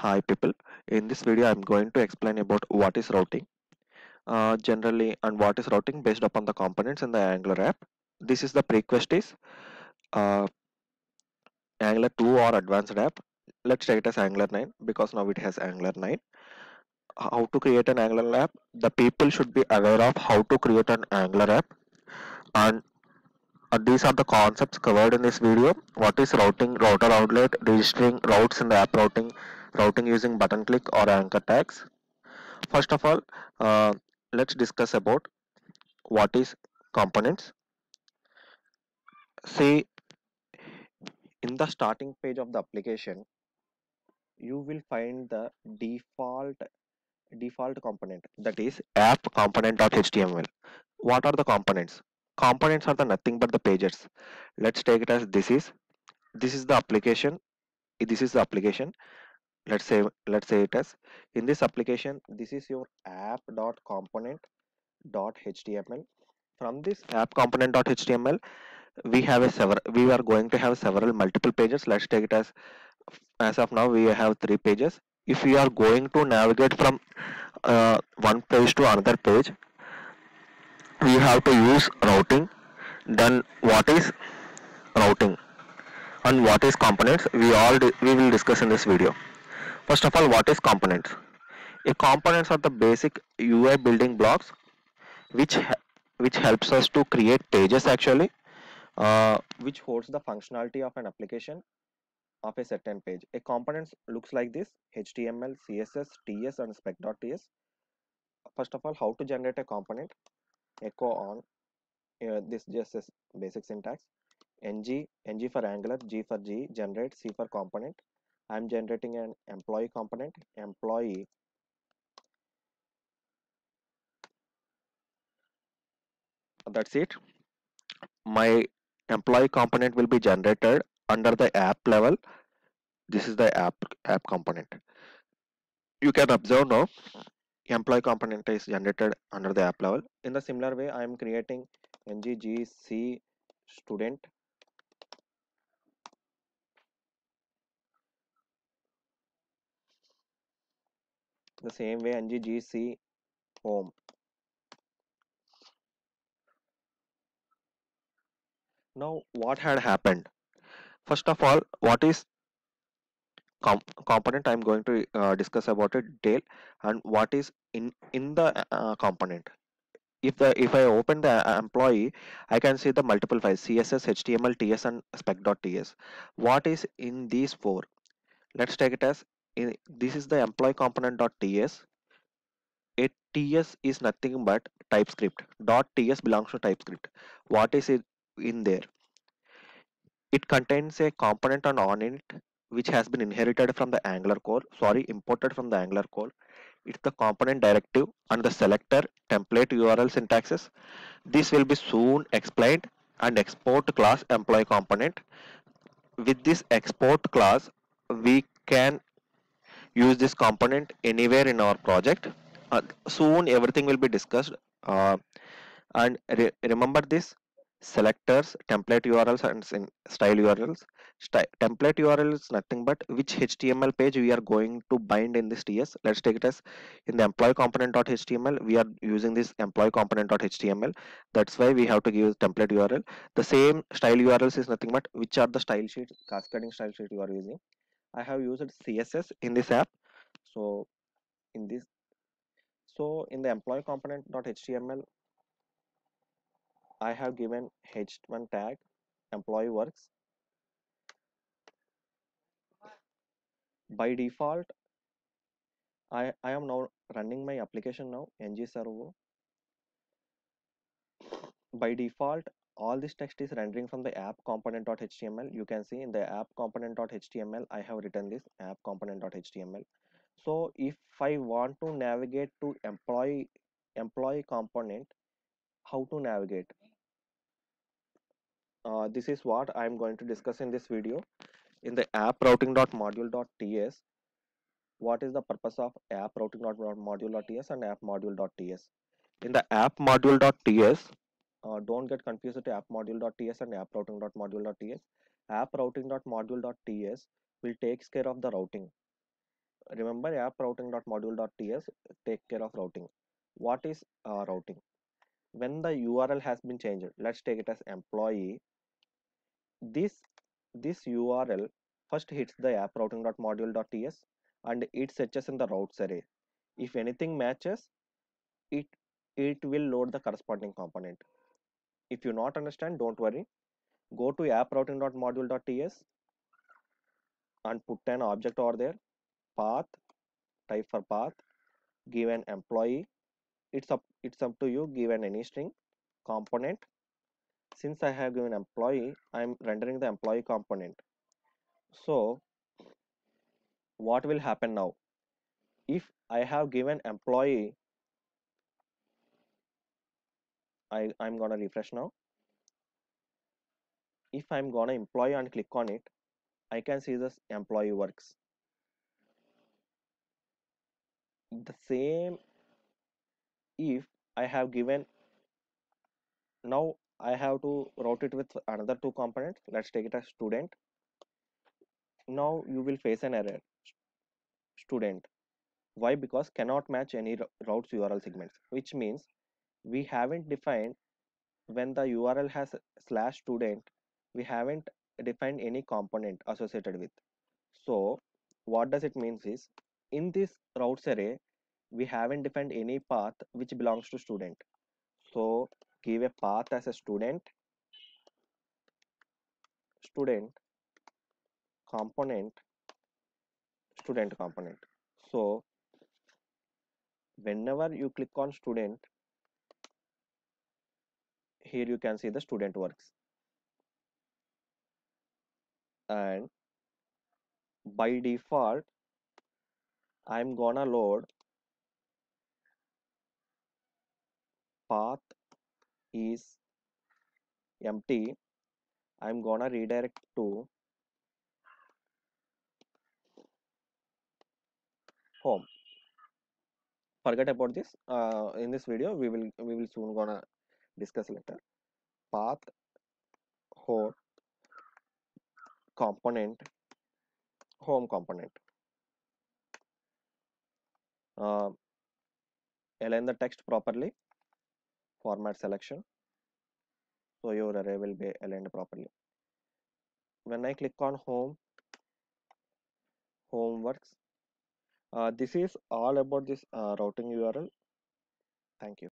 Hi people, in this video I'm going to explain about what is routing generally and what is routing based upon the components in the Angular app. This is the prerequisite is uh, Angular 2 or advanced app. Let's take it as Angular 9 because now it has Angular 9. How to create an Angular app? The people should be aware of how to create an Angular app, and these are the concepts covered in this video. What is routing, router outlet, registering routes in the app routing, routing using button click or anchor tags. First of all, let's discuss about what is components. See, in the starting page of the application, you will find the default component, that is app component.html. What are the components? Components are the nothing but the pages. Let's take it as this is the application. This is the application. Let's say it as in this application. This is your app.component.html. From this app component.html, we are going to have several multiple pages. Let's take it as of now we have 3 pages. If we are going to navigate from one page to another page, we have to use routing. Then what is routing and what is components, we will discuss in this video. First of all, what is components? A components are the basic UI building blocks which which helps us to create pages actually, which holds the functionality of an application of a certain page. A component looks like this: HTML, CSS, TS, and spec.ts. First of all, how to generate a component? Echo on this just is basic syntax. Ng for Angular, G for G, generate, C for component. I'm generating an employee component. Employee, that's it. My employee component will be generated under the app level. This is the app component. You can observe now employee component is generated under the app level. In the similar way, I am creating ngGC student. The same way ngGC home. Now what had happened? First of all, what is component? I'm going to discuss about it detail, and what is in the component. If I open the employee, I can see the multiple files: CSS, HTML, TS, and spec.ts. What is in these four? Let's take it as this is the employee component.ts. A TS is nothing but TypeScript. .ts belongs to TypeScript. What is it in there? It contains a component on it which has been inherited from the Angular core. Sorry, imported from the Angular core. It's the component directive and the selector template URL syntaxes. This will be soon explained. And export class employee component. With this export class, we can use this component anywhere in our project. Soon everything will be discussed. And remember this: selectors, template URLs, and style URLs. Template URL is nothing but which HTML page we are going to bind in this TS. Let's take it as in the employee component.html, we are using this employee component.html. That's why we have to give template URL. The same style URLs is nothing but which are the style sheet, cascading style sheet you are using. I have used CSS in this app. So in this, so in the employee component.html, I have given h1 tag employee works. By default, I am now running my application now, ng servo. By default, all this text is rendering from the app component.html. You can see in the app component.html, I have written this app component.html. So if I want to navigate to employee component, how to navigate? This is what I am going to discuss in this video. In the app routing.module.ts, what is the purpose of app routing.module.ts and app module.ts? In the app module.ts, don't get confused to app module.ts and app routing.module.ts. App routing.module.ts will takes care of the routing. remember app routing.module.ts take care of routing. What is routing? When the URL has been changed, let's take it as employee. This URL first hits the app routing.module.ts and it searches in the routes array. If anything matches, it it will load the corresponding component. If you not understand, don't worry. Go to app routing.module.ts and put an object over there. Path, type for path, give an employee. It's up to you. Give an any string component. Since I have given employee, I'm rendering the employee component. So what will happen now? If I have given employee, I'm gonna refresh now. If I'm gonna employee and click on it, I can see this employee works. The same if I have given, now I have to route it with another two components. Let's take it as student. Now you will face an error, student. Why? Because cannot match any routes URL segments, which means we haven't defined when the URL has slash student, we haven't defined any component associated with. So what does it means is in this routes array, we haven't defined any path which belongs to student. So give a path as a student component, student component. So whenever you click on student, here you can see the student works. And by default, I'm gonna load path is empty. I'm gonna redirect to home. Forget about this. In this video, we will soon gonna discuss later. Path home component, home component. Uh, Align the text properly. Format selection. So your array will be aligned properly. When I click on home works. This is all about this routing URL. Thank you.